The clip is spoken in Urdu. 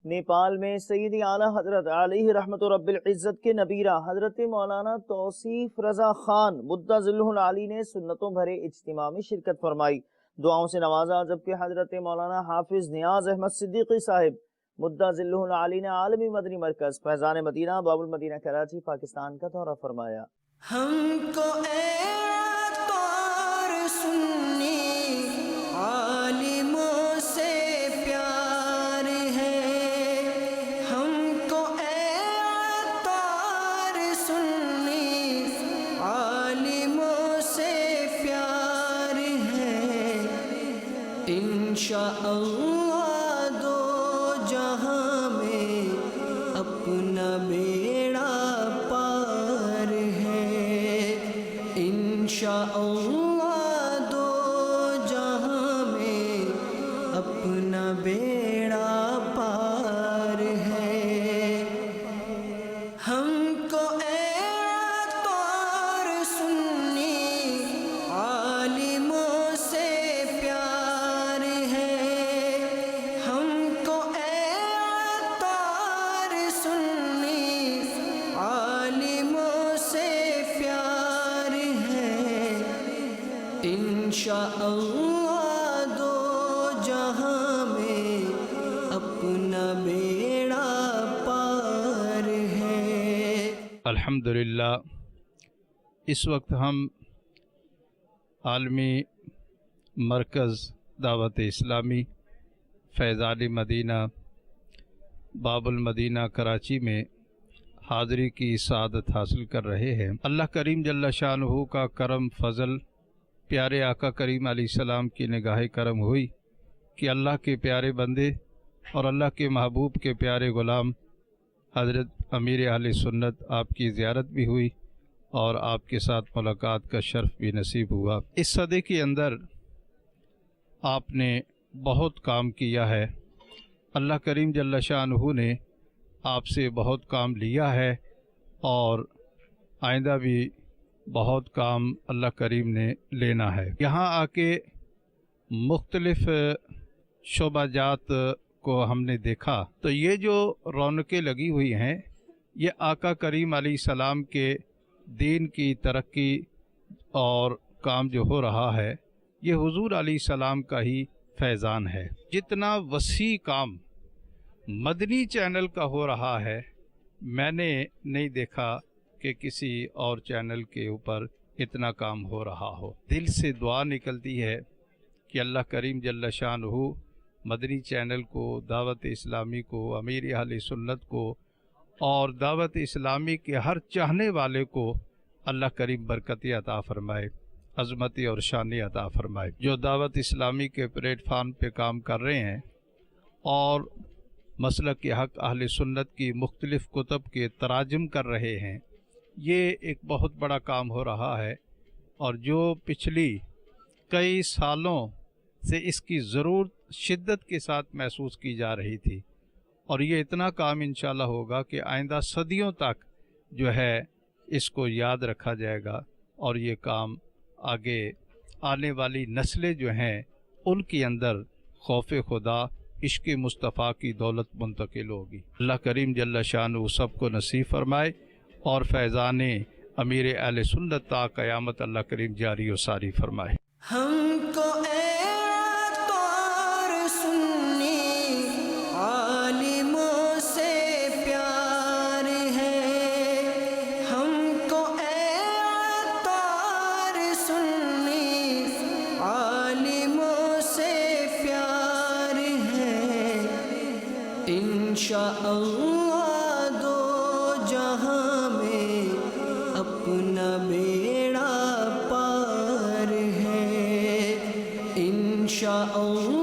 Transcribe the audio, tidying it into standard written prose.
نیپال میں سیدی اعلیٰ حضرت علیہ رحمت رب العزت کے نبیرہ حضرت مولانا توصیف رضا خان مدہ ظلہ العالی نے سنتوں بھرے اجتماع میں شرکت فرمائی، دعاؤں سے نوازا، جبکہ حضرت مولانا حافظ نیاز احمد صدیقی صاحب مدہ ظلہ العالی نے عالمی مدنی مرکز فیضان مدینہ باب المدینہ کراچی پاکستان کا دورہ فرمایا۔ ہم کو اے طور سنی عالموں سے پیار ہے، ہم کو اے طور سنی عالموں سے پیار ہے، انشاءاللہ دو جہاں میں اپنا بیڑا پار ہے، انشاءاللہ دو جہاں میں اپنا بیڑا پار ہے۔ ہم کو اے طور سنی عالموں سے پیار ہے، ہم کو اے طور سنی عالموں سے پیار ہے، انشاءاللہ دو جہاں میں اپنا بیڑا پار ہے۔ الحمدللہ اس وقت ہم عالمی مرکز دعوت اسلامی فیضان مدینہ باب المدینہ کراچی میں حاضری کی سعادت حاصل کر رہے ہیں۔ اللہ کریم جل شانہ کا کرم فضل پیارے آقا کریم علیہ السلام کی نگاہ کرم ہوئی کہ اللہ کے پیارے بندے اور اللہ کے محبوب کے پیارے غلام حضرت امیر اہل سنت آپ کی زیارت بھی ہوئی اور آپ کے ساتھ ملاقات کا شرف بھی نصیب ہوا۔ اس صدی کے اندر آپ نے بہت کام کیا ہے، اللہ کریم جل شانہ نے آپ سے بہت کام لیا ہے اور آئندہ بھی بہت کام اللہ کریم نے لینا ہے۔ یہاں آ کے مختلف شعبہ جات کو ہم نے دیکھا تو یہ جو رونقیں لگی ہوئی ہیں یہ آقا کریم علیہ السلام کے دین کی ترقی اور کام جو ہو رہا ہے یہ حضور علیہ السلام کا ہی فیضان ہے۔ جتنا وسیع کام مدنی چینل کا ہو رہا ہے میں نے نہیں دیکھا کہ کسی اور چینل کے اوپر اتنا کام ہو رہا ہو۔ دل سے دعا نکلتی ہے کہ اللہ کریم جل شانہ مدنی چینل کو، دعوت اسلامی کو، امیر اہل سنت کو اور دعوت اسلامی کے ہر چاہنے والے کو اللہ کریم برکتی عطا فرمائے، عظمتی اور شانی عطا فرمائے۔ جو دعوت اسلامی کے پلیٹ فارم پہ کام کر رہے ہیں اور مسلک کے حق اہل سنت کی مختلف کتب کے تراجم کر رہے ہیں، یہ ایک بہت بڑا کام ہو رہا ہے اور جو پچھلی کئی سالوں سے اس کی ضرورت شدت کے ساتھ محسوس کی جا رہی تھی، اور یہ اتنا کام انشاءاللہ ہوگا کہ آئندہ صدیوں تک جو ہے اس کو یاد رکھا جائے گا اور یہ کام آگے آنے والی نسلیں جو ہیں ان کے اندر خوف خدا، عشق مصطفیٰ کی دولت منتقل ہوگی۔ اللہ کریم جل شانہ سب کو نصیب فرمائے اور فیضان امیر اہل سنت تا قیامت اللہ کریم جاری و ساری فرمائے۔ ہم کو اے طور سنی عالموں سے پیار ہے، ہم کو اے طور سنی عالموں سے پیار ہے، انشاءاللہ دو جہاں میں اپنا بیڑا پار ہے، انشاءاللہ